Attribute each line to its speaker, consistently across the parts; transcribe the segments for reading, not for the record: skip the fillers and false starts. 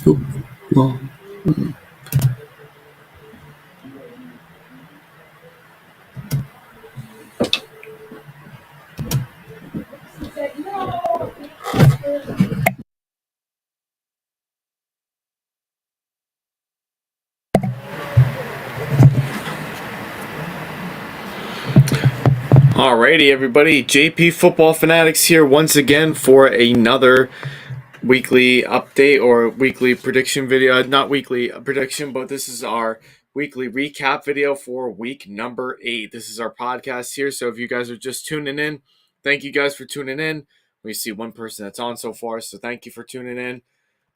Speaker 1: Oh, well, alrighty, everybody. JP Football Fanatics here once again for another weekly update or weekly prediction video. Not weekly prediction, but this is our weekly recap video for week number 8. This is our podcast here. So if you guys are just tuning in, thank you guys for tuning in. We see one person that's on so far, so thank you for tuning in.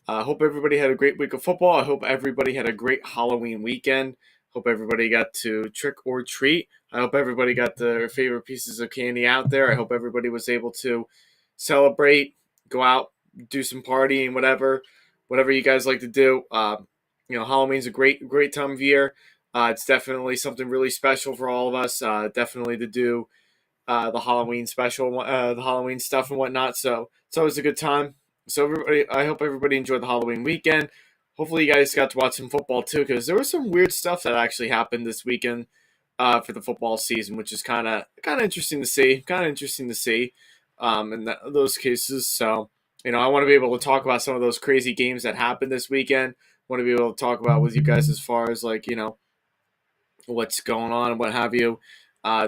Speaker 1: I hope everybody had a great week of football. I hope everybody had a great Halloween weekend. Hope everybody got to trick or treat. I hope everybody got their favorite pieces of candy out there. I hope everybody was able to celebrate, go out, do some partying, whatever you guys like to do. Halloween's a great time of year. It's definitely something really special for all of us. Definitely to do the Halloween special, the Halloween stuff and whatnot. So it's always a good time. So everybody, I hope everybody enjoyed the Halloween weekend. Hopefully, you guys got to watch some football too, because there was some weird stuff that actually happened this weekend for the football season, which is kind of interesting to see. Kind of interesting to see in those cases. So I want to be able to talk about some of those crazy games that happened this weekend. Want to be able to talk about with you guys as far as like what's going on and what have you,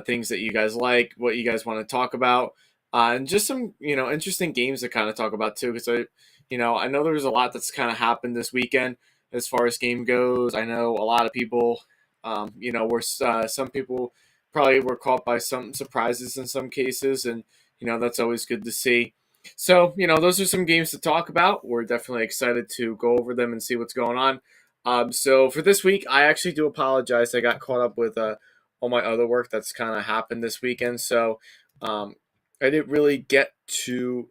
Speaker 1: things that you guys like, what you guys want to talk about, and just some interesting games to kind of talk about too. Because I know there's a lot that's kind of happened this weekend as far as game goes. I know a lot of people, were some people probably were caught by some surprises in some cases, and that's always good to see. So those are some games to talk about. We're definitely excited to go over them and see what's going on. So for this week, I actually do apologize. I got caught up with all my other work that's kind of happened this weekend. So um, I didn't really get to.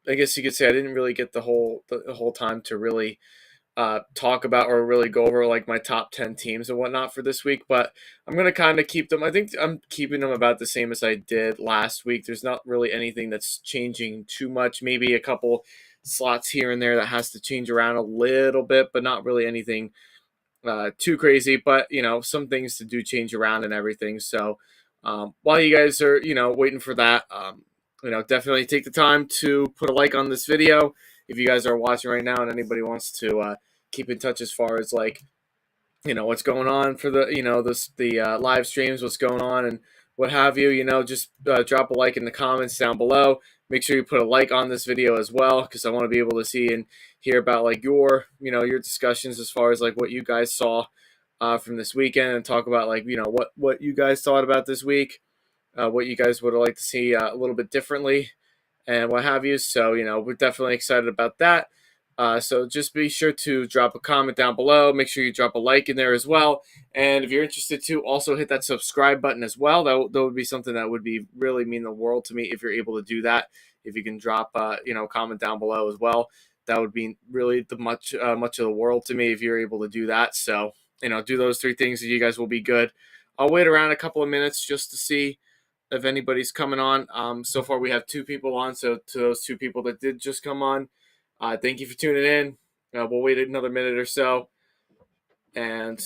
Speaker 1: I guess you could say I didn't really get the whole time to really talk about or really go over like my top 10 teams and whatnot for this week. But I'm gonna kind of keep them. I think I'm keeping them about the same as I did last week. There's not really anything that's changing too much. Maybe a couple slots here and there that has to change around a little bit, but not really anything too crazy. But some things to do change around and everything. So while you guys are waiting for that, definitely take the time to put a like on this video if you guys are watching right now and anybody wants to keep in touch as far as like what's going on for the the live streams, what's going on and what have you. Just drop a like in the comments down below. Make sure you put a like on this video as well, because I want to be able to see and hear about like your discussions as far as like what you guys saw from this weekend, and talk about like what you guys thought about this week, what you guys would like to see a little bit differently and what have you. So, we're definitely excited about that. So just be sure to drop a comment down below. Make sure you drop a like in there as well. And if you're interested to also hit that subscribe button as well. That would be something that would be really mean the world to me if you're able to do that. If you can drop comment down below as well, that would be really the much of the world to me if you're able to do that. So do those 3 things and you guys will be good. I'll wait around a couple of minutes just to see if anybody's coming on. So far we have 2 people on. So to those 2 people that did just come on, thank you for tuning in. We'll wait another minute or so, and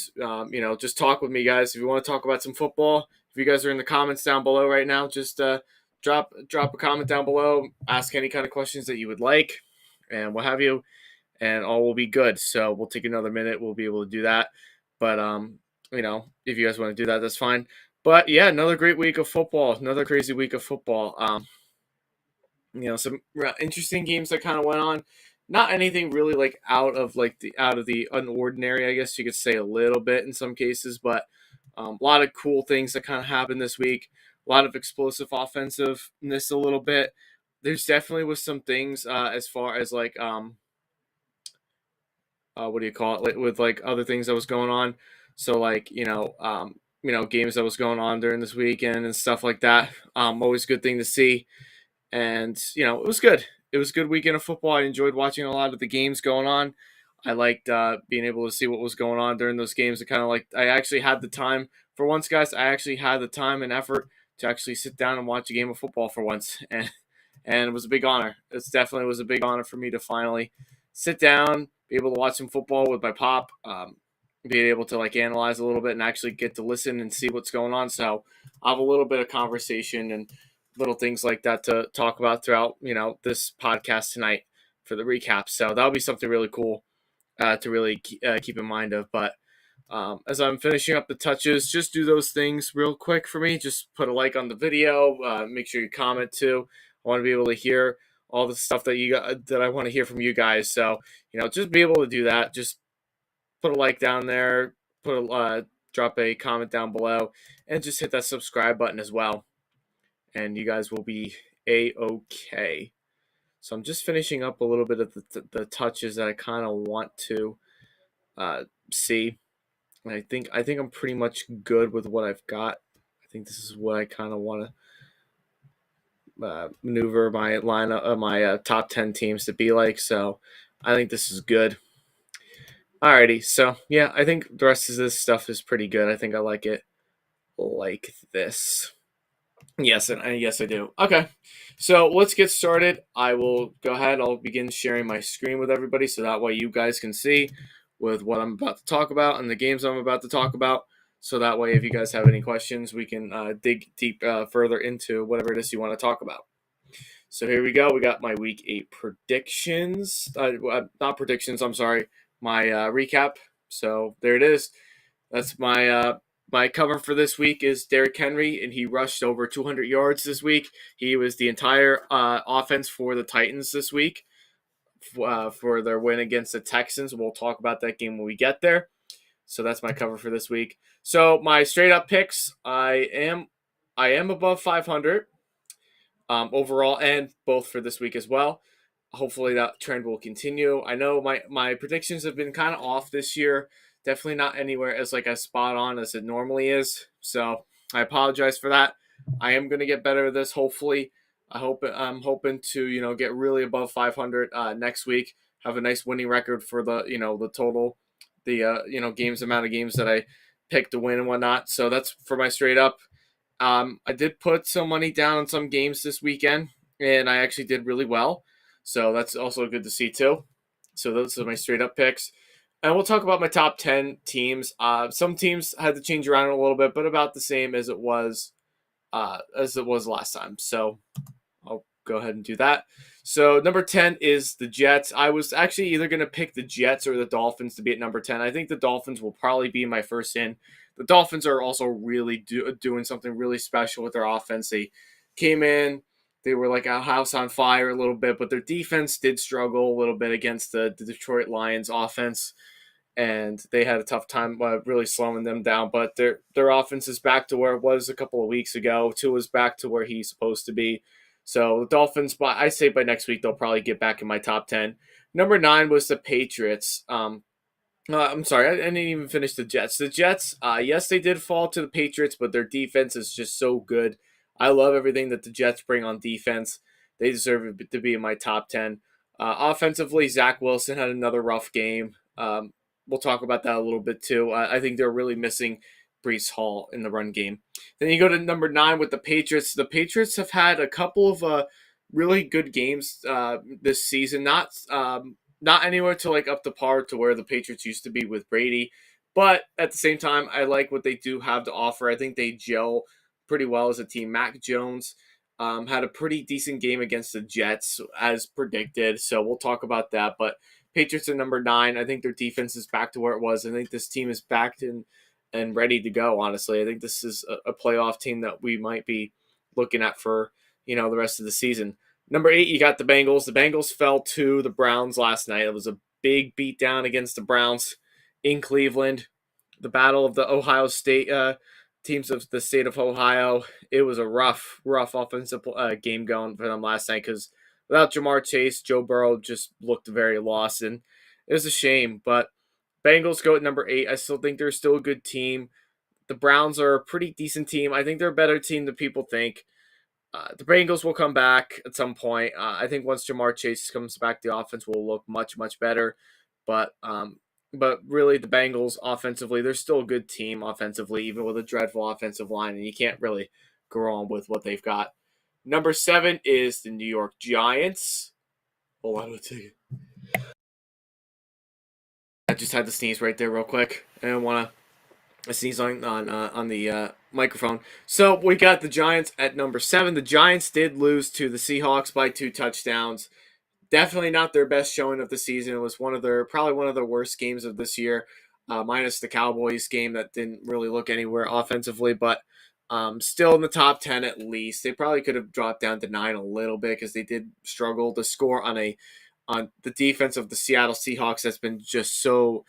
Speaker 1: just talk with me, guys. If you want to talk about some football, if you guys are in the comments down below right now, just drop a comment down below. Ask any kind of questions that you would like, and what have you, and all will be good. So we'll take another minute. We'll be able to do that. But if you guys want to do that, that's fine. But yeah, another great week of football. Another crazy week of football. Some interesting games that kind of went on. Not anything really like out of the unordinary, I guess you could say a little bit in some cases, but a lot of cool things that kind of happened this week. A lot of explosive offensiveness, a little bit. There's definitely was some things as far as like what do you call it, like, with like other things that was going on. So like games that was going on during this weekend and stuff like that. Always a good thing to see. And it was good. It was a good weekend of football. I enjoyed watching a lot of the games going on. I liked being able to see what was going on during those games. I actually had the time for once, guys. I actually had the time and effort to actually sit down and watch a game of football for once, and it was a big honor. It definitely was a big honor for me to finally sit down, be able to watch some football with my pop, being able to like analyze a little bit and actually get to listen and see what's going on. So I'll have a little bit of conversation and little things like that to talk about throughout, this podcast tonight for the recap. So that'll be something really cool to really keep in mind of. But as I'm finishing up the touches, just do those things real quick for me. Just put a like on the video. Make sure you comment too. I want to be able to hear all the stuff that I want to hear from you guys. So just be able to do that. Just put a like down there. Drop a comment down below, and just hit that subscribe button as well. And you guys will be a-okay. So I'm just finishing up a little bit of the touches that I kind of want to see. I think I'm pretty much good with what I've got. I think this is what I kind of want to maneuver my lineup, my top 10 teams to be like. So I think this is good. Alrighty, so yeah, I think the rest of this stuff is pretty good. I think I like it like this. Yes, and yes, I do. Okay, so let's get started. I will go ahead. I'll begin sharing my screen with everybody, so that way you guys can see with what I'm about to talk about and the games I'm about to talk about. So that way, if you guys have any questions, we can dig deep further into whatever it is you want to talk about. So here we go. We got my week 8 predictions. Not predictions. I'm sorry. My recap. So there it is. That's my cover for this week is Derrick Henry, and he rushed over 200 yards this week. He was the entire offense for the Titans this week for their win against the Texans. We'll talk about that game when we get there. So that's my cover for this week. So my straight up picks, I am above 500 overall, and both for this week as well. Hopefully that trend will continue. I know my predictions have been kind of off this year. Definitely not anywhere as like as spot on as it normally is. So I apologize for that. I am going to get better at this. Hopefully, I'm hoping to get really above 500 next week. Have a nice winning record for the the total, the amount of games that I picked to win and whatnot. So that's for my straight up. I did put some money down on some games this weekend, and I actually did really well. So that's also good to see too. So those are my straight up picks. And we'll talk about my top 10 teams. Some teams had to change around a little bit, but about the same as it was last time. So I'll go ahead and do that. So number 10 is the Jets. I was actually either going to pick the Jets or the Dolphins to be at number 10. I think the Dolphins will probably be my first in. The Dolphins are also really doing something really special with their offense. They came in, they were like a house on fire a little bit, but their defense did struggle a little bit against the Detroit Lions offense, and they had a tough time really slowing them down. But their offense is back to where it was a couple of weeks ago. Tua is back to where he's supposed to be. So the Dolphins, I say by next week, they'll probably get back in my top 10. Number 9 was the Patriots. I'm sorry, I didn't even finish the Jets. The Jets, yes, they did fall to the Patriots, but their defense is just so good. I love everything that the Jets bring on defense. They deserve to be in my top 10. Offensively, Zach Wilson had another rough game. We'll talk about that a little bit too. I think they're really missing Breece Hall in the run game. Then you go to number 9 with the Patriots. The Patriots have had a couple of really good games this season. Not anywhere to like up to par to where the Patriots used to be with Brady, but at the same time, I like what they do have to offer. I think they gel pretty well as a team. Mac Jones had a pretty decent game against the Jets as predicted, so we'll talk about that. But Patriots are number 9. I think their defense is back to where it was. I think this team is backed in and ready to go. Honestly, I think this is a playoff team that we might be looking at for the rest of the season. Number 8, you got the Bengals. The Bengals fell to the Browns last night. It was a big beatdown against the Browns in Cleveland. The battle of the Ohio State teams of the state of Ohio. It was a rough offensive game going for them last night because without Jamar Chase, Joe Burrow just looked very lost, and it was a shame. But Bengals go at number 8. I still think they're still a good team. The Browns are a pretty decent team. I think they're a better team than people think. The Bengals will come back at some point. I think once Jamar Chase comes back, the offense will look much, much better. But really, the Bengals offensively, they're still a good team offensively, even with a dreadful offensive line, and you can't really go wrong with what they've got. Number 7 is the New York Giants. Hold on a second. I just had to sneeze right there real quick. I didn't want to sneeze on the microphone. So we got the Giants at number 7. The Giants did lose to the Seahawks by 2 touchdowns. Definitely not their best showing of the season. It was probably one of their worst games of this year, minus the Cowboys game that didn't really look anywhere offensively, but still in the top 10 at least. They probably could have dropped down to 9 a little bit because they did struggle to score on the defense of the Seattle Seahawks. That's been just so,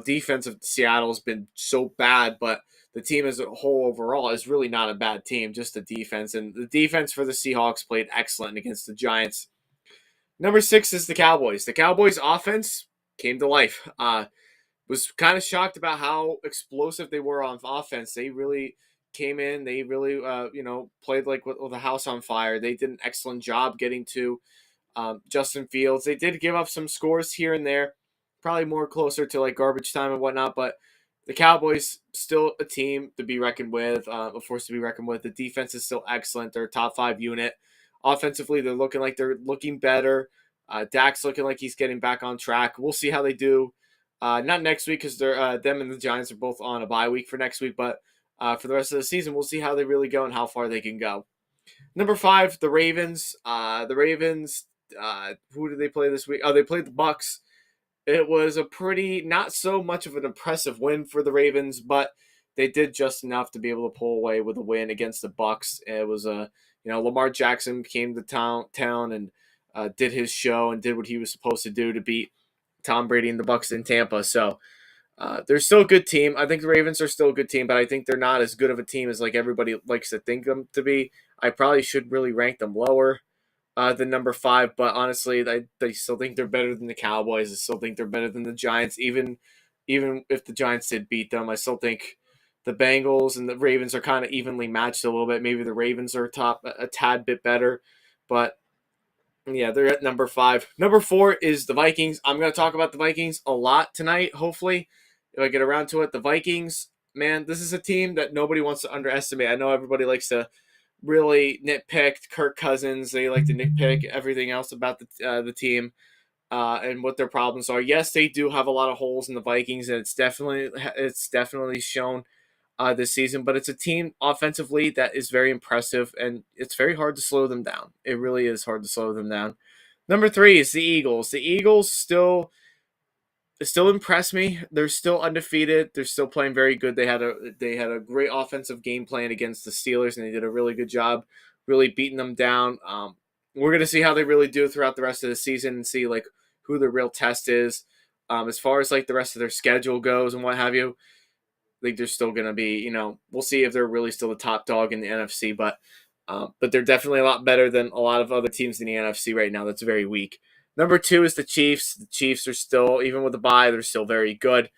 Speaker 1: defense of Seattle has been so bad, but the team as a whole overall is really not a bad team, just the defense. And the defense for the Seahawks played excellent against the Giants. Number 6 is the Cowboys. The Cowboys offense came to life. Was kind of shocked about how explosive they were on offense. They really came in. They really, played like with a house on fire. They did an excellent job getting to Justin Fields. They did give up some scores here and there, probably more closer to like garbage time and whatnot, but the Cowboys still a team to be reckoned with, a force to be reckoned with. The defense is still excellent. They're a top 5 unit. Offensively, they're looking better. Dak's looking like he's getting back on track. We'll see how they do. Not next week because they're them and the Giants are both on a bye week for next week, but for the rest of the season, we'll see how they really go and how far they can go. Number 5, the Ravens. The Ravens. Who did they play this week? Oh, they played the Bucks. It was a pretty, not so much of an impressive win for the Ravens, but they did just enough to be able to pull away with a win against the Bucks. It was Lamar Jackson came to town and did his show and did what he was supposed to do to beat Tom Brady and the Bucks in Tampa. So they're still a good team. I think the Ravens are still a good team, but I think they're not as good of a team as like everybody likes to think them to be. I probably should really rank them lower than number 5, but honestly, I still think they're better than the Cowboys. I still think they're better than the Giants, even if the Giants did beat them. I still think the Bengals and the Ravens are kind of evenly matched a little bit. Maybe the Ravens are a tad bit better, but yeah, they're at number 5. Number 4 is the Vikings. I'm going to talk about the Vikings a lot tonight, hopefully, if I get around to it. The Vikings, man, this is a team that nobody wants to underestimate. I know everybody likes to really nitpick Kirk Cousins. They like to nitpick everything else about the team and what their problems are. Yes, they do have a lot of holes in the Vikings, and it's definitely shown this season. But it's a team offensively that is very impressive, and it's very hard to slow them down. It really is hard to slow them down. Number 3 is the Eagles. The Eagles still impress me. They're still undefeated. They're still playing very good. They had a great offensive game plan against the Steelers, and they did a really good job, really beating them down. We're gonna see how they really do throughout the rest of the season and see like who the real test is. As far as like the rest of their schedule goes and what have you, I think they're still gonna be. We'll see if they're really still the top dog in the NFC, but they're definitely a lot better than a lot of other teams in the NFC right now. That's very weak. Number 2 is the Chiefs. The Chiefs are still, even with the bye, they're still very good.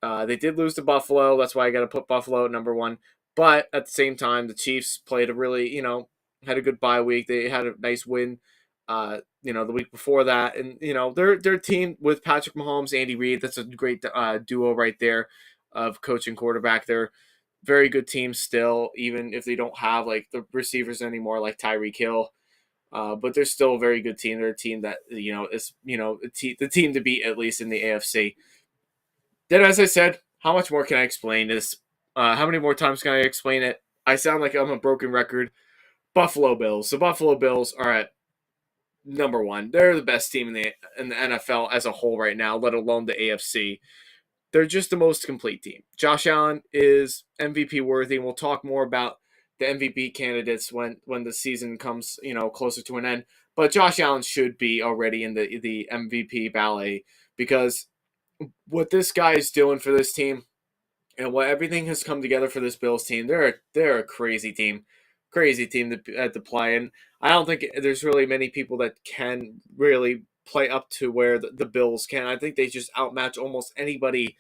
Speaker 1: They did lose to Buffalo. That's why I got to put Buffalo at number 1. But at the same time, the Chiefs played a really, had a good bye week. They had a nice win, the week before that. And, their team with Patrick Mahomes, Andy Reid, that's a great duo right there of coach and quarterback. They're very good team still, even if they don't have, like, the receivers anymore, like Tyreek Hill. But they're still a very good team. They're a team that is the team to beat at least in the AFC. Then, as I said, how much more can I explain this? How many more times can I explain it? I sound like I'm a broken record. Buffalo Bills. The Buffalo Bills are at number 1. They're the best team in the NFL as a whole right now, let alone the AFC. They're just the most complete team. Josh Allen is MVP worthy, and we'll talk more about the MVP candidates when the season comes, closer to an end. But Josh Allen should be already in the MVP ballet because what this guy is doing for this team and what everything has come together for this Bills team, they're a crazy team to play. And I don't think there's really many people that can really play up to where the Bills can. I think they just outmatch almost anybody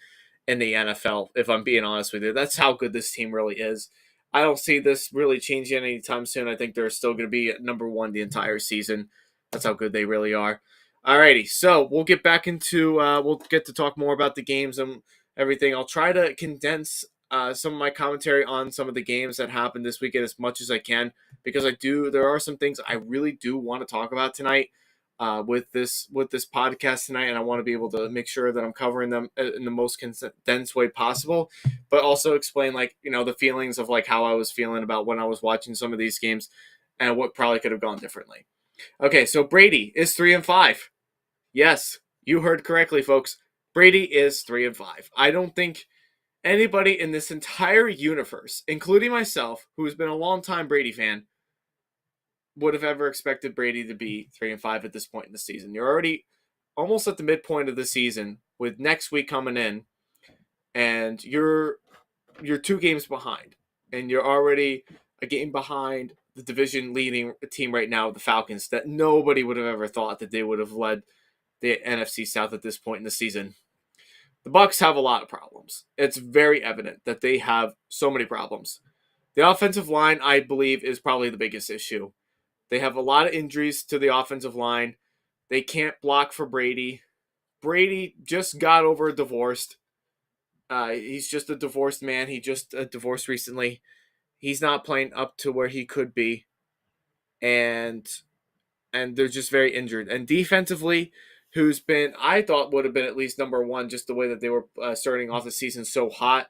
Speaker 1: in the NFL, if I'm being honest with you. That's how good this team really is. I don't see this really changing anytime soon. I think they're still going to be at number 1 the entire season. That's how good they really are. Alrighty, so we'll get back into we'll get to talk more about the games and everything. I'll try to condense some of my commentary on some of the games that happened this weekend as much as I can because there are some things I really do want to talk about tonight. with this podcast tonight, and I want to be able to make sure that I'm covering them in the most condensed way possible, but also explain the feelings of how I was feeling about when I was watching some of these games, and what probably could have gone differently. Okay, so Brady is 3-5. Yes, you heard correctly, folks. Brady is 3-5. I don't think anybody in this entire universe, including myself, who's been a long time Brady fan, would have ever expected Brady to be 3-5 at this point in the season. You're already almost at the midpoint of the season with next week coming in, and you're 2 games behind, and you're already a game behind the division leading team right now, the Falcons, that nobody would have ever thought that they would have led the NFC South at this point in the season. The Bucs have a lot of problems. It's very evident that they have so many problems. The offensive line, I believe, is probably the biggest issue. They have a lot of injuries to the offensive line. They can't block for Brady. Brady just got over divorced. He's just a divorced man. He just divorced recently. He's not playing up to where he could be, and they're just very injured. And defensively, who's been I thought would have been at least number one, just the way that they were starting off the season so hot.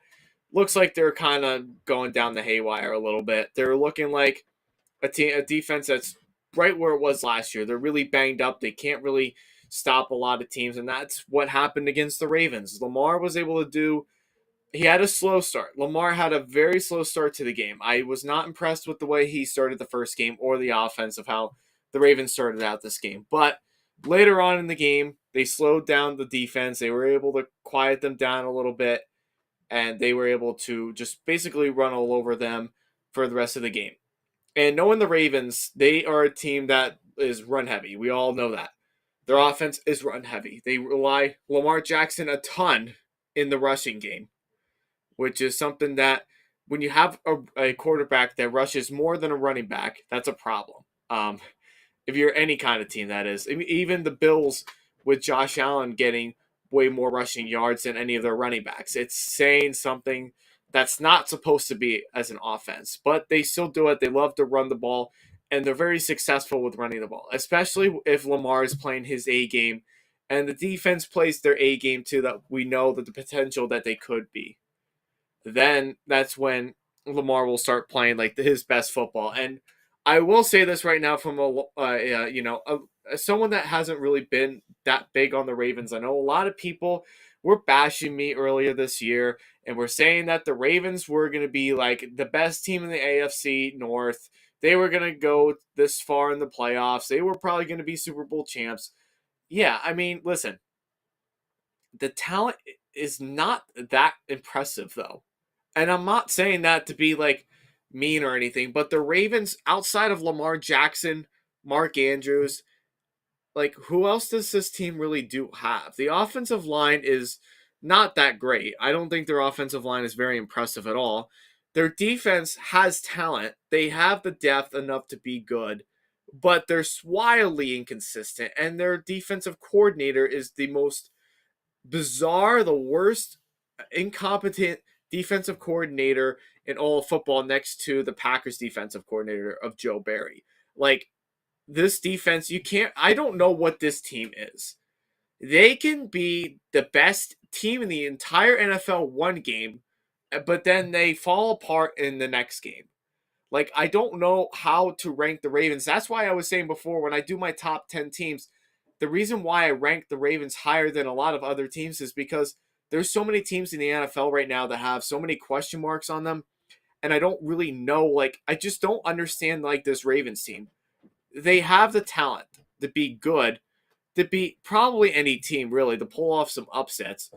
Speaker 1: Looks like they're kind of going down the haywire a little bit. They're looking like a defense that's right where it was last year. They're really banged up. They can't really stop a lot of teams, and that's what happened against the Ravens. Lamar was able to do. He had a slow start. Lamar had a very slow start to the game. I was not impressed with the way he started the first game or the offense of how the Ravens started out this game. But later on in the game, they slowed down the defense. They were able to quiet them down a little bit, and they were able to just basically run all over them for the rest of the game. And knowing the Ravens, they are a team that is run heavy. We all know that. Their offense is run heavy. They rely Lamar Jackson a ton in the rushing game, which is something that when you have a quarterback that rushes more than a running back, that's a problem. If you're any kind of team, that is. Even the Bills with Josh Allen getting way more rushing yards than any of their running backs. It's saying something that's not supposed to be as an offense, but they still do it. They love to run the ball, and they're very successful with running the ball, especially if Lamar is playing his A game and the defense plays their A game too, that we know that the potential that they could be. Then that's when Lamar will start playing like his best football. And I will say this right now from someone that hasn't really been that big on the Ravens. I know a lot of people were bashing me earlier this year and were saying that the Ravens were going to be like the best team in the AFC North. They were going to go this far in the playoffs. They were probably going to be Super Bowl champs. Yeah, I mean, listen, the talent is not that impressive though. And I'm not saying that to be like mean or anything, but the Ravens, outside of Lamar Jackson, Mark Andrews, like who else does this team really do have? The offensive line is not that great. I don't think their offensive line is very impressive at all. Their defense has talent. They have the depth enough to be good, but they're wildly inconsistent. And their defensive coordinator is the most bizarre, the worst, incompetent defensive coordinator in all of football, next to the Packers defensive coordinator of Joe Barry. Like, this defense, I don't know what this team is. They can be the best team in the entire NFL one game, but then they fall apart in the next game. Like, I don't know how to rank the Ravens. That's why I was saying before, when I do my top 10 teams, the reason why I rank the Ravens higher than a lot of other teams is because there's so many teams in the NFL right now that have so many question marks on them, and I don't really know, like, I just don't understand, like, this Ravens team. They have the talent to be good, to beat probably any team, really, to pull off some upsets.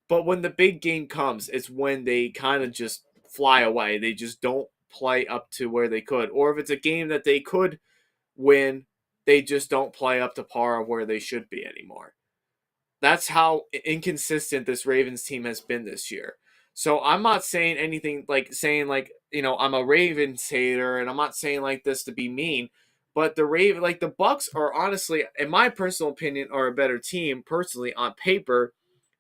Speaker 1: But when the big game comes, it's when they kind of just fly away. They just don't play up to where they could. Or if it's a game that they could win, they just don't play up to par where they should be anymore. That's how inconsistent this Ravens team has been this year. So I'm not saying anything I'm a Ravens hater, and I'm not saying like this to be mean, but the Bucks are honestly, in my personal opinion, are a better team personally on paper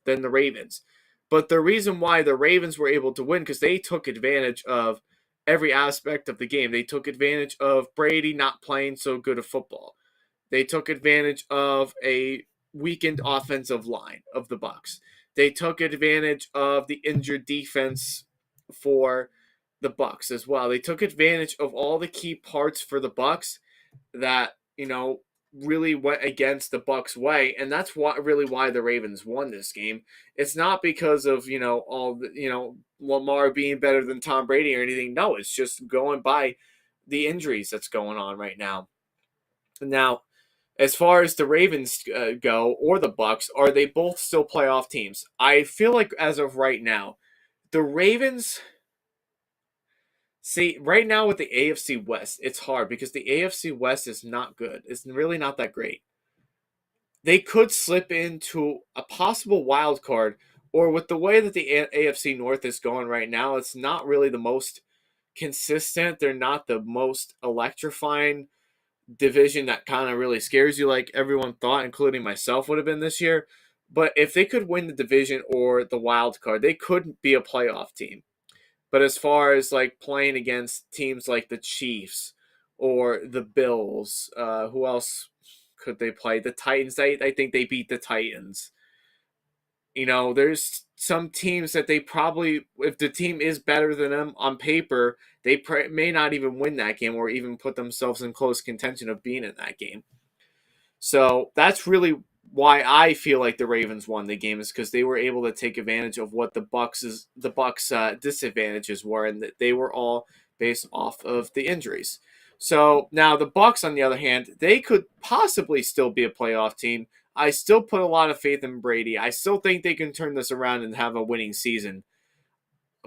Speaker 1: than the Ravens. But the reason why the Ravens were able to win, because they took advantage of every aspect of the game. They took advantage of Brady not playing so good of football. They took advantage of a weakened offensive line of the Bucks. They took advantage of the injured defense for the Bucks as well. They took advantage of all the key parts for the Bucks that, really went against the Bucks way, and that's why the Ravens won this game. It's not because of, all the, Lamar being better than Tom Brady or anything. No, it's just going by the injuries that's going on right now. Now, as far as the Ravens go or the Bucks, are they both still playoff teams? I feel like as of right now, the Ravens. See, right now with the AFC West, it's hard because the AFC West is not good. It's really not that great. They could slip into a possible wild card, or with the way that the AFC North is going right now, it's not really the most consistent. They're not the most electrifying division that kind of really scares you like everyone thought, including myself, would have been this year. But if they could win the division or the wild card, they could be a playoff team. But as far as like playing against teams like the Chiefs or the Bills, who else could they play? The Titans. I think they beat the Titans. There's some teams that they probably, if the team is better than them on paper, they may not even win that game or even put themselves in close contention of being in that game. So that's really why I feel like the Ravens won the game, is because they were able to take advantage of what the Bucks disadvantages were, and that they were all based off of the injuries. So now the Bucks, on the other hand, they could possibly still be a playoff team. I still put a lot of faith in Brady. I still think they can turn this around and have a winning season.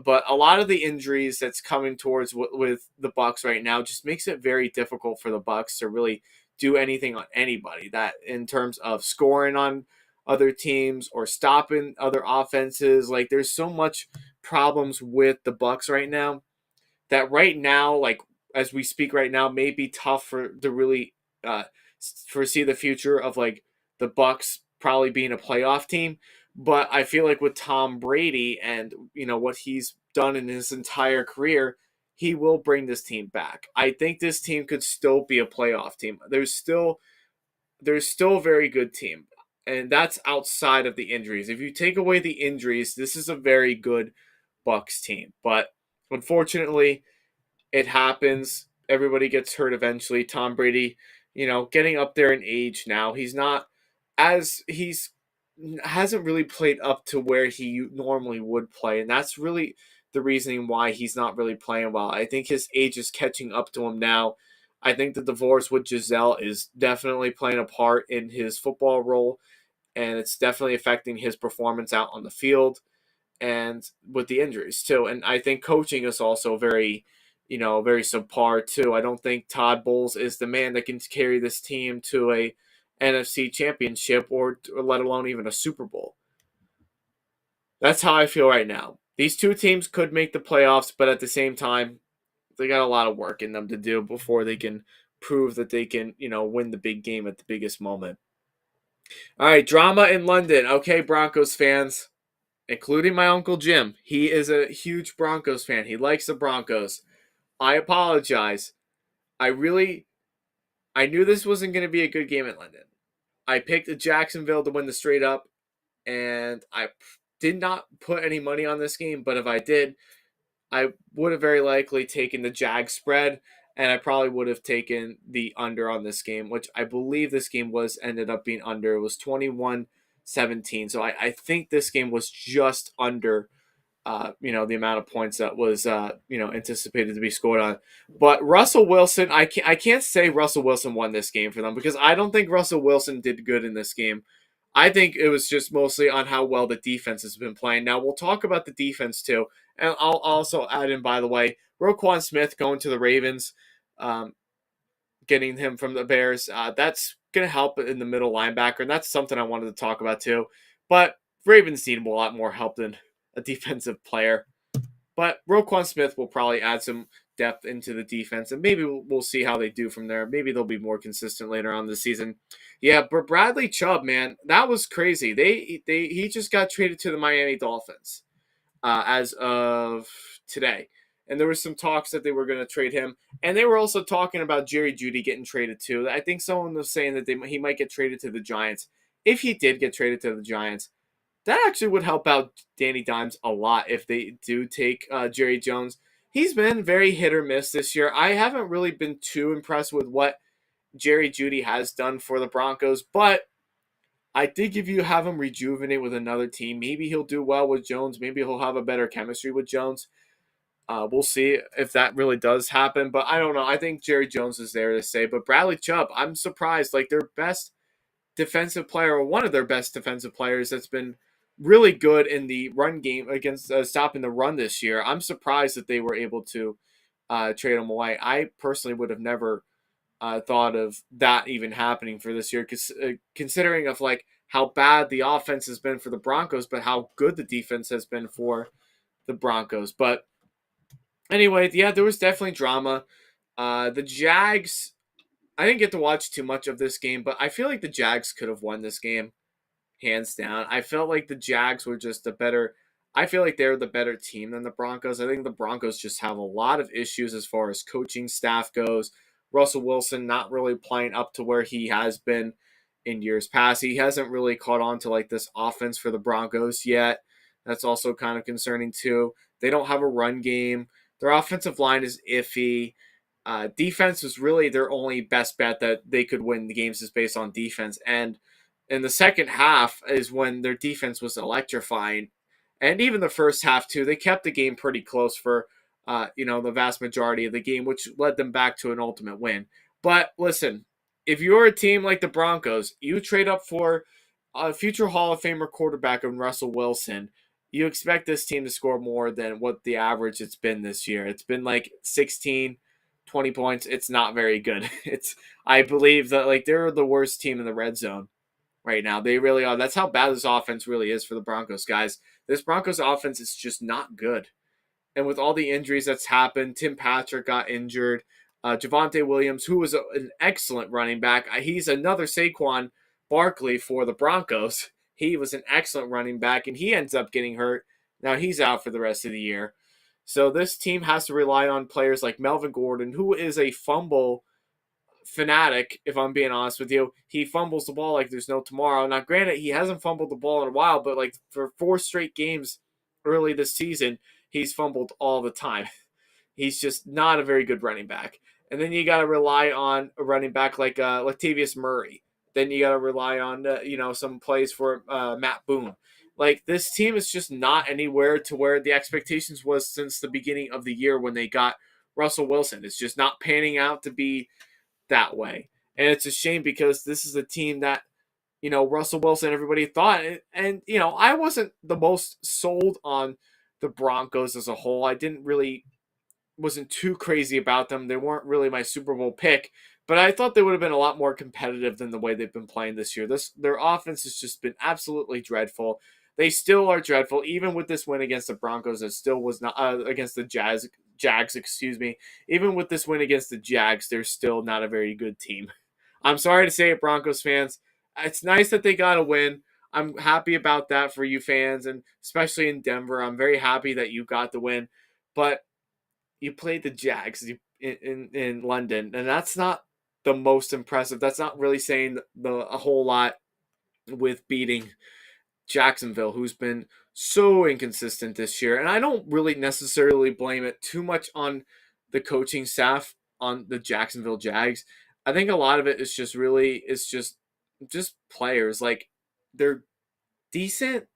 Speaker 1: But a lot of the injuries that's coming towards with the Bucks right now just makes it very difficult for the Bucks to really do anything on anybody. That in terms of scoring on other teams or stopping other offenses, like there's so much problems with the Bucks right now that right now, like as we speak right now, may be tough for to really uh, foresee the future of like the Bucks probably being a playoff team. But I feel like with Tom Brady and what he's done in his entire career, he will bring this team back. I think this team could still be a playoff team. There's still a very good team, and that's outside of the injuries. If you take away the injuries, this is a very good Bucks team. But unfortunately, it happens. Everybody gets hurt eventually. Tom Brady, getting up there in age now. He's hasn't really played up to where he normally would play, and that's really the reasoning why he's not really playing well. I think his age is catching up to him now. I think the divorce with Giselle is definitely playing a part in his football role, and it's definitely affecting his performance out on the field and with the injuries too. And I think coaching is also very subpar too. I don't think Todd Bowles is the man that can carry this team to a NFC championship or let alone even a Super Bowl. That's how I feel right now. These two teams could make the playoffs, but at the same time, they got a lot of work in them to do before they can prove that they can, win the big game at the biggest moment. All right, drama in London. Okay, Broncos fans, including my Uncle Jim. He is a huge Broncos fan. He likes the Broncos. I apologize. I knew this wasn't going to be a good game in London. I picked Jacksonville to win the straight up, and I did not put any money on this game, but if I did, I would have very likely taken the Jag spread, and I probably would have taken the under on this game, which I believe this game ended up being under. It was 21-17. So I think this game was just under the amount of points that was anticipated to be scored on. But Russell Wilson, I can't say Russell Wilson won this game for them, because I don't think Russell Wilson did good in this game. I think it was just mostly on how well the defense has been playing. Now we'll talk about the defense too, and I'll also add in, by the way, Roquan Smith going to the Ravens, getting him from the Bears. That's going to help in the middle linebacker, and that's something I wanted to talk about too. But Ravens need a lot more help than a defensive player. But Roquan Smith will probably add some depth into the defense, and maybe we'll see how they do from there. Maybe they'll be more consistent later on this season. Yeah, but Bradley Chubb, man, that was crazy. He just got traded to the Miami Dolphins as of today, and there was some talks that they were going to trade him, and they were also talking about Jerry Jeudy getting traded too. I think someone was saying that he might get traded to the Giants. If he did get traded to the Giants, that actually would help out Danny Dimes a lot if they do take Jerry Jones. He's been very hit or miss this year. I haven't really been too impressed with what Jerry Jeudy has done for the Broncos, but I did have him rejuvenate with another team. Maybe he'll do well with Jones. Maybe he'll have a better chemistry with Jones. We'll see if that really does happen, but I don't know. I think Jerry Jones is there to stay. But Bradley Chubb, I'm surprised. Like their best defensive player, or one of their best defensive players, that's been really good in the run game against stopping the run this year. I'm surprised that they were able to trade him away. I personally would have never thought of that even happening for this year, because considering of like how bad the offense has been for the Broncos, but how good the defense has been for the Broncos. But anyway, yeah, there was definitely drama. The Jags, I didn't get to watch too much of this game, but I feel like the Jags could have won this game hands down. I felt like the Jags were just a better. I feel like they're the better team than the Broncos. I think the Broncos just have a lot of issues as far as coaching staff goes. Russell Wilson not really playing up to where he has been in years past. He hasn't really caught on to like this offense for the Broncos yet. That's also kind of concerning too. They don't have a run game. Their offensive line is iffy. Defense was really their only best bet that they could win the games is based on defense. And in the second half is when their defense was electrifying. And even the first half too, they kept the game pretty close for the vast majority of the game, which led them back to an ultimate win. But listen, if you're a team like the Broncos, you trade up for a future Hall of Famer quarterback in Russell Wilson. You expect this team to score more than what the average it's been this year. It's been like 16, 20 points. It's not very good. I believe that like they're the worst team in the red zone right now. They really are. That's how bad this offense really is for the Broncos, guys. This Broncos offense is just not good. And with all the injuries that's happened, Tim Patrick got injured. Javonte Williams, who was an excellent running back. He's another Saquon Barkley for the Broncos. He was an excellent running back, and he ends up getting hurt. Now he's out for the rest of the year. So this team has to rely on players like Melvin Gordon, who is a fumble fanatic, if I'm being honest with you. He fumbles the ball like there's no tomorrow. Now, granted, he hasn't fumbled the ball in a while, but like for 4 straight games early this season, he's fumbled all the time. He's just not a very good running back. And then you got to rely on a running back like Latavius Murray. Then you got to rely on some plays for Matt Boone. Like this team is just not anywhere to where the expectations was since the beginning of the year when they got Russell Wilson. It's just not panning out to be that way. And it's a shame because this is a team that, Russell Wilson, everybody thought. And I wasn't the most sold on the Broncos as a whole. Wasn't too crazy about them. They weren't really my Super Bowl pick, but I thought they would have been a lot more competitive than the way they've been playing this year. Their offense has just been absolutely dreadful. They still are dreadful, even with this win against the Broncos. It still was not against the Jags. Excuse me. Even with this win against the Jags, they're still not a very good team. I'm sorry to say it, Broncos fans. It's nice that they got a win. I'm happy about that for you fans, and especially in Denver. I'm very happy that you got the win, but you played the Jags in London, and that's not the most impressive. That's not really saying a whole lot with beating Jacksonville, who's been so inconsistent this year. And I don't really necessarily blame it too much on the coaching staff on the Jacksonville Jags. I think a lot of it is just players. Like they're decent.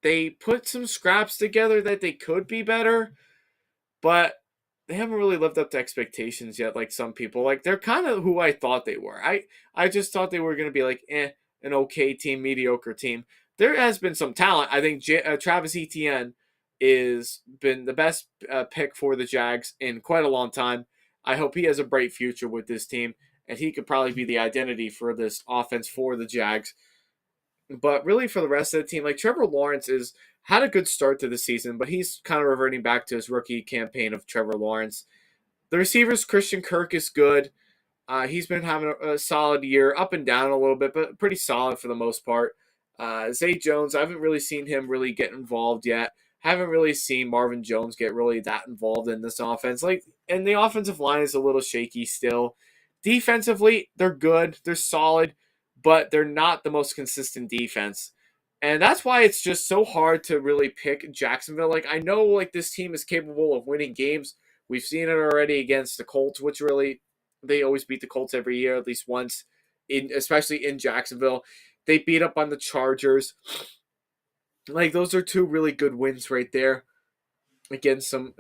Speaker 1: They put some scraps together that they could be better, but they haven't really lived up to expectations yet. Like some people, like they're kind of who I thought they were. I just thought they were going to be like an okay team, mediocre team. There has been some talent. I think Travis Etienne is been the best pick for the Jags in quite a long time. I hope he has a bright future with this team, and he could probably be the identity for this offense for the Jags. But really, for the rest of the team, like Trevor Lawrence had a good start to the season, but he's kind of reverting back to his rookie campaign of Trevor Lawrence. The receivers, Christian Kirk is good. He's been having a solid year, up and down a little bit, but pretty solid for the most part. Zay Jones, I haven't really seen him really get involved yet. Haven't really seen Marvin Jones get really that involved in this offense. And the offensive line is a little shaky still. Defensively, they're good, they're solid, but they're not the most consistent defense. And that's why it's just so hard to really pick Jacksonville. Like, I know like this team is capable of winning games. We've seen it already against the Colts, which really they always beat the Colts every year at least once, especially in Jacksonville. They beat up on the Chargers. Like, those are two really good wins right there against some,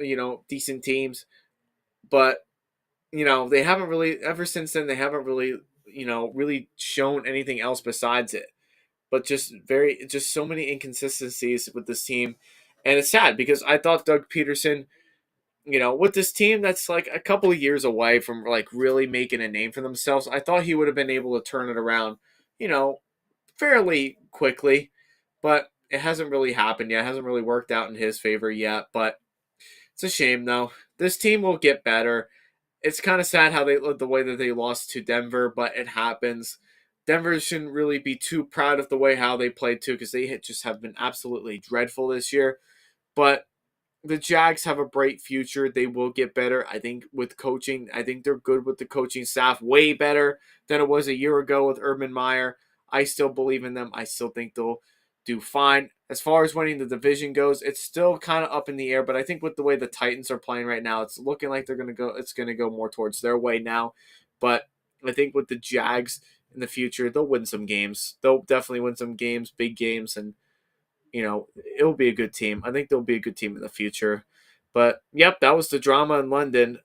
Speaker 1: decent teams. But, they haven't really, ever since then, they haven't really, really shown anything else besides it. But just so many inconsistencies with this team. And it's sad because I thought Doug Peterson, with this team that's like a couple of years away from like really making a name for themselves, I thought he would have been able to turn it around, you know, fairly quickly. But it hasn't really happened yet. It hasn't really worked out in his favor yet. But it's a shame though. This team will get better. It's kind of sad how the way that they lost to Denver, but it happens. Denver shouldn't really be too proud of the way how they played too, because they just have been absolutely dreadful this year. But the Jags have a bright future. They will get better. I think with coaching, I think they're good with the coaching staff, way better than it was a year ago with Urban Meyer. I still believe in them. I still think they'll do fine. As far as winning the division goes, it's still kind of up in the air, but I think with the way the Titans are playing right now, it's looking like it's going to go more towards their way now. But I think with the Jags in the future, they'll win some games. They'll definitely win some games, big games, and it'll be a good team. I think they'll be a good team in the future. But yep, that was the drama in London.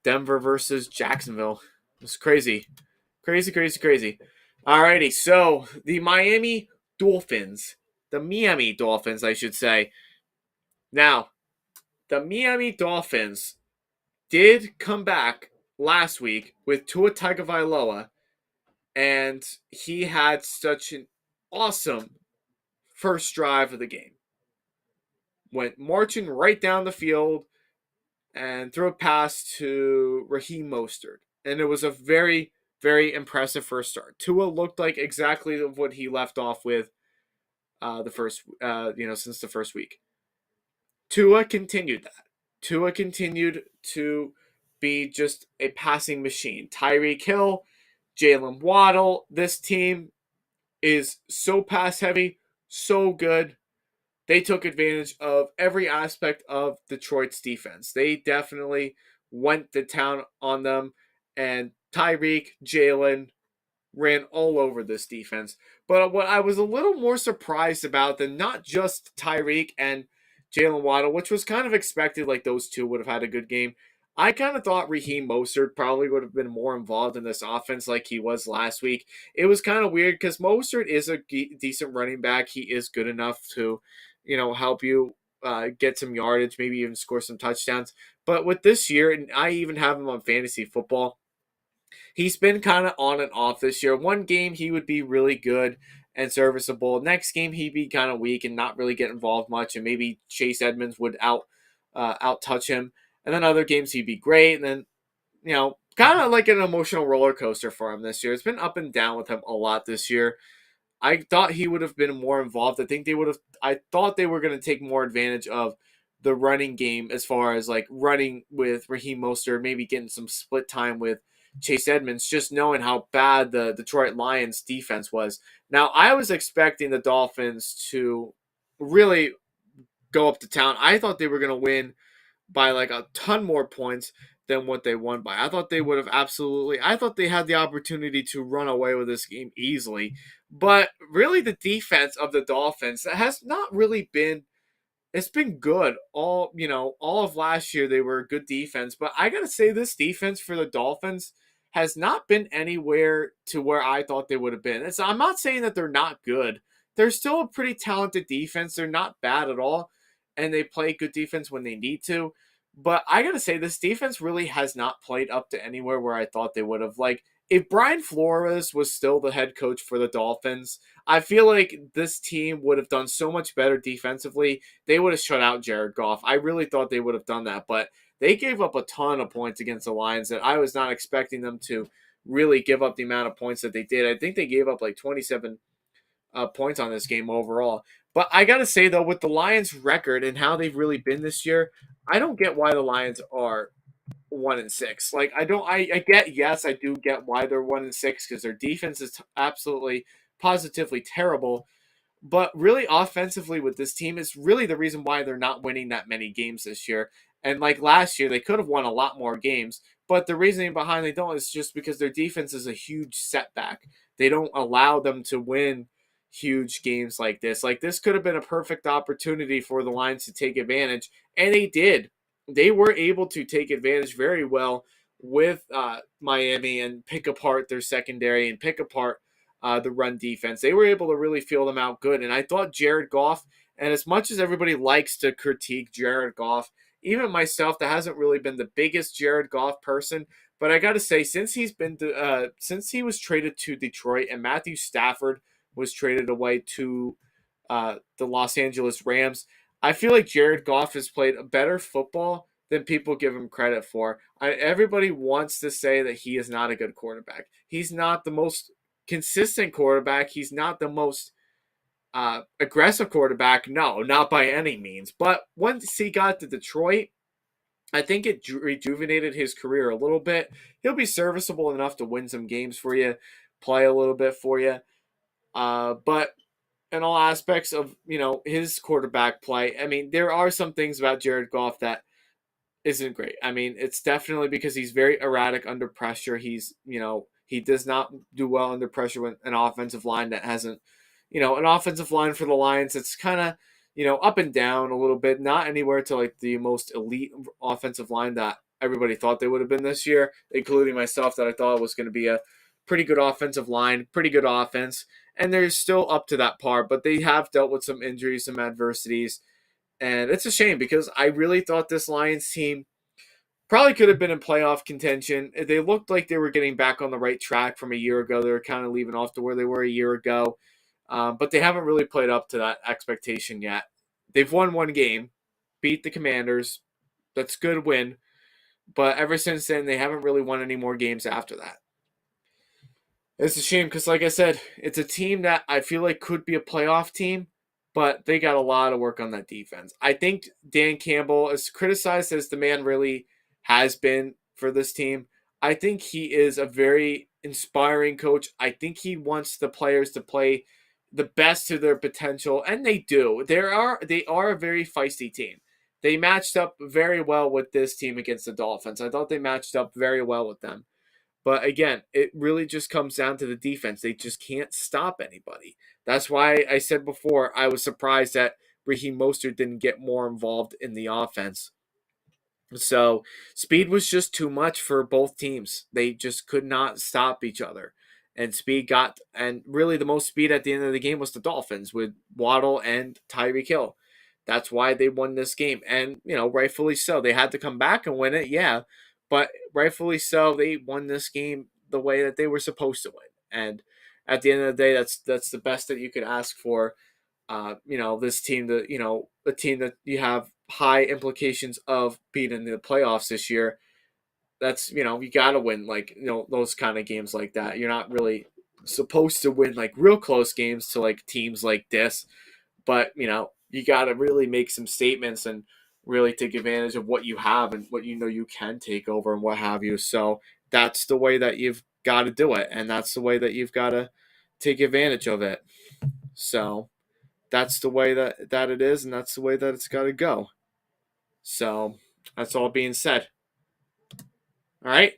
Speaker 1: Denver versus Jacksonville. It was crazy. Crazy, crazy, crazy. Alrighty, so the Miami Dolphins. The Miami Dolphins, I should say. Now, the Miami Dolphins did come back last week with Tua Tagovailoa, and he had such an awesome first drive of the game. Went marching right down the field and threw a pass to Raheem Mostert. And it was a very, very impressive first start. Tua looked like exactly what he left off with since the first week. Tua continued that. Tua continued to be just a passing machine. Tyreek Hill, Jalen Waddle, this team is so pass heavy, so good. They took advantage of every aspect of Detroit's defense. They definitely went to town on them, and Tyreek, Jalen ran all over this defense. But what I was a little more surprised about than not just Tyreek and Jalen Waddle, which was kind of expected, like those two would have had a good game. I kind of thought Raheem Mostert probably would have been more involved in this offense like he was last week. It was kind of weird because Mostert is a decent running back. He is good enough to, help you get some yardage, maybe even score some touchdowns. But with this year, and I even have him on fantasy football, he's been kind of on and off this year. One game he would be really good and serviceable. Next game he'd be kind of weak and not really get involved much, and maybe Chase Edmonds would out touch him. And then other games he'd be great, and then kind of like an emotional roller coaster for him this year. It's been up and down with him a lot this year. I thought he would have been more involved. I thought they were going to take more advantage of the running game as far as like running with Raheem Mostert, maybe getting some split time with Chase Edmonds, just knowing how bad the Detroit Lions defense was. Now, I was expecting the Dolphins to really go up to town. I thought they were going to win by like a ton more points than what they won by. I thought they would have I thought they had the opportunity to run away with this game easily. But really the defense of the Dolphins has not really been, it's been good all of last year. They were a good defense, but I gotta say this defense for the Dolphins has not been anywhere to where I thought they would have been. I'm not saying that they're not good. They're still a pretty talented defense. They're not bad at all, and they play good defense when they need to. But I gotta say this defense really has not played up to anywhere where I thought they would have. Like, if Brian Flores was still the head coach for the Dolphins, I feel like this team would have done so much better defensively. They would have shut out Jared Goff. I really thought they would have done that, but they gave up a ton of points against the Lions that I was not expecting them to really give up the amount of points that they did. I think they gave up like 27 points on this game overall. But I gotta say though, with the Lions' record and how they've really been this year, I don't get why the Lions are 1-6. Like I don't, I get, yes, I do get why they're 1-6 because their defense is absolutely, positively terrible. But really, offensively with this team is really the reason why they're not winning that many games this year. And like last year, they could have won a lot more games. But the reasoning behind they don't is just because their defense is a huge setback. They don't allow them to win huge games like this. Like this could have been a perfect opportunity for the Lions to take advantage, and they did. They were able to take advantage very well with Miami and pick apart their secondary and pick apart the run defense. They were able to really feel them out good. And I thought Jared Goff, and as much as everybody likes to critique Jared Goff, even myself, that hasn't really been the biggest Jared Goff person, but I got to say, since he was traded to Detroit and Matthew Stafford was traded away to the Los Angeles Rams, I feel like Jared Goff has played a better football than people give him credit for. Everybody wants to say that he is not a good quarterback. He's not the most consistent quarterback. He's not the most aggressive quarterback. No, not by any means. But once he got to Detroit, I think it rejuvenated his career a little bit. He'll be serviceable enough to win some games for you, play a little bit for you. But in all aspects of his quarterback play, I mean, there are some things about Jared Goff that isn't great. I mean, it's definitely because he's very erratic under pressure. He does not do well under pressure with an offensive line that hasn't, an offensive line for the Lions. It's kind of, up and down a little bit, not anywhere to like the most elite offensive line that everybody thought they would have been this year, including myself, that I thought was going to be a pretty good offensive line, pretty good offense. And they're still up to that par, but they have dealt with some injuries, some adversities. And it's a shame because I really thought this Lions team probably could have been in playoff contention. They looked like they were getting back on the right track from a year ago. They were kind of leaving off to where they were a year ago. But they haven't really played up to that expectation yet. They've won one game, beat the Commanders. That's a good win. But ever since then, they haven't really won any more games after that. It's a shame because, like I said, it's a team that I feel like could be a playoff team, but they got a lot of work on that defense. I think Dan Campbell, as criticized as the man really has been for this team, I think he is a very inspiring coach. I think he wants the players to play the best to their potential, and they do. They are a very feisty team. They matched up very well with this team against the Dolphins. I thought they matched up very well with them. But again, it really just comes down to the defense. They just can't stop anybody. That's why I said before I was surprised that Raheem Mostert didn't get more involved in the offense. So speed was just too much for both teams. They just could not stop each other. And really the most speed at the end of the game was the Dolphins with Waddle and Tyreek Hill. That's why they won this game. And, rightfully so. They had to come back and win it, yeah. But rightfully so, they won this game the way that they were supposed to win. And at the end of the day, that's the best that you could ask for. This team, a team that you have high implications of being in the playoffs this year. That's, you got to win, like, those kind of games like that. You're not really supposed to win, like, real close games to, like, teams like this. But, you got to really make some statements and really take advantage of what you have and what you can take over and what have you. So that's the way that you've got to do it. And that's the way that you've got to take advantage of it. So that's the way that it is, and that's the way that it's got to go. So that's all being said. All right.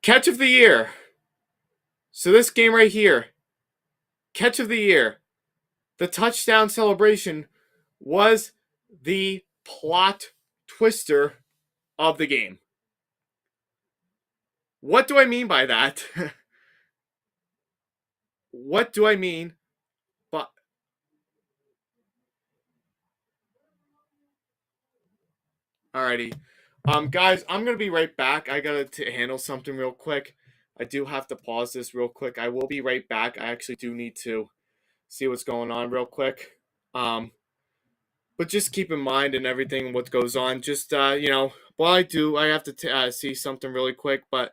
Speaker 1: Catch of the year. So this game right here, catch of the year, the touchdown celebration was the plot twister of the game. What do I mean by that? What do I mean? But alrighty, guys, I'm gonna be right back. I gotta handle something real quick. I do have to pause this real quick. I will be right back. I actually do need to see what's going on real quick. But just keep in mind and everything what goes on. Just while I do, I have to see something really quick. But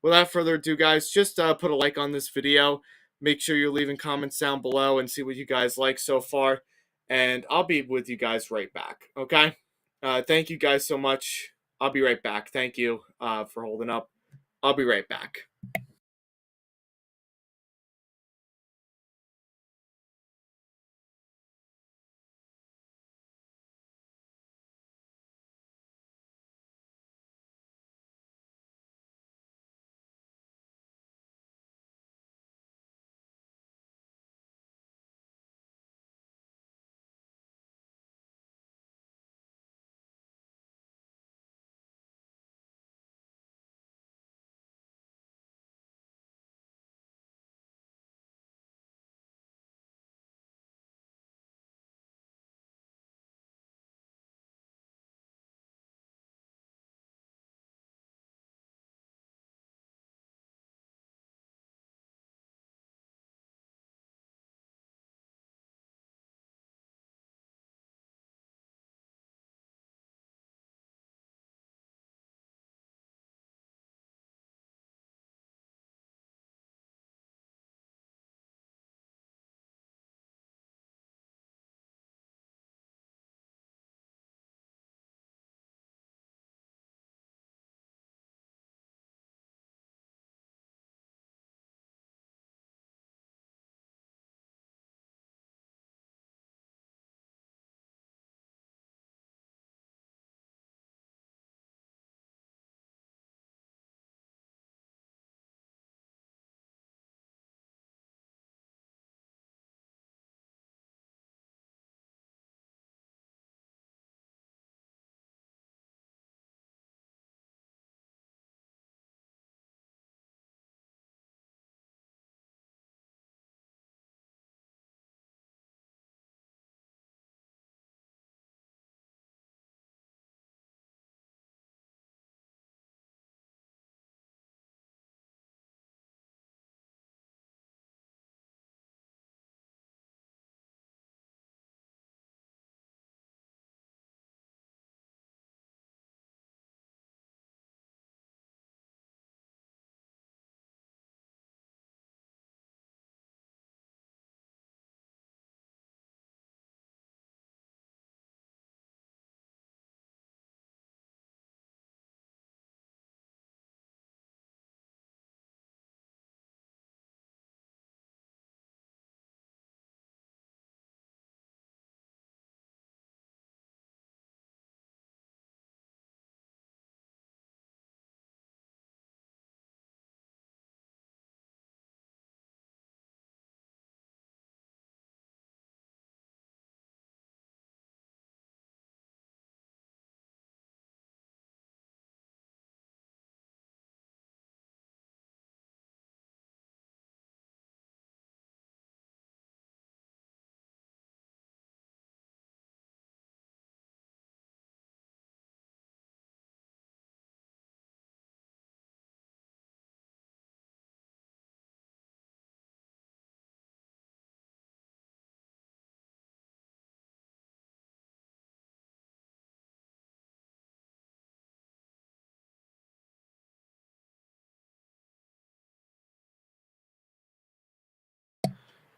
Speaker 1: without further ado, guys, just put a like on this video. Make sure you're leaving comments down below and see what you guys like so far. And I'll be with you guys right back. Okay? Thank you guys so much. I'll be right back. Thank you for holding up. I'll be right back.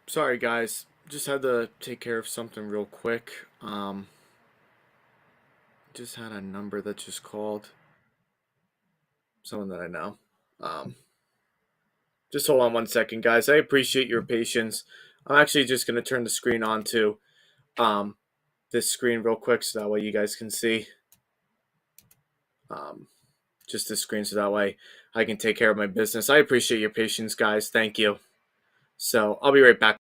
Speaker 1: Sorry, guys. Just had to take care of something real quick. Just had a number that just called. Someone that I know. Um, just hold on one second, guys. I appreciate your patience. I'm actually just going to turn the screen on to um, this screen real quick so that way you guys can see um, just this screen so that way I can take care of my business. I appreciate your patience, guys. Thank you. So I'll be right back.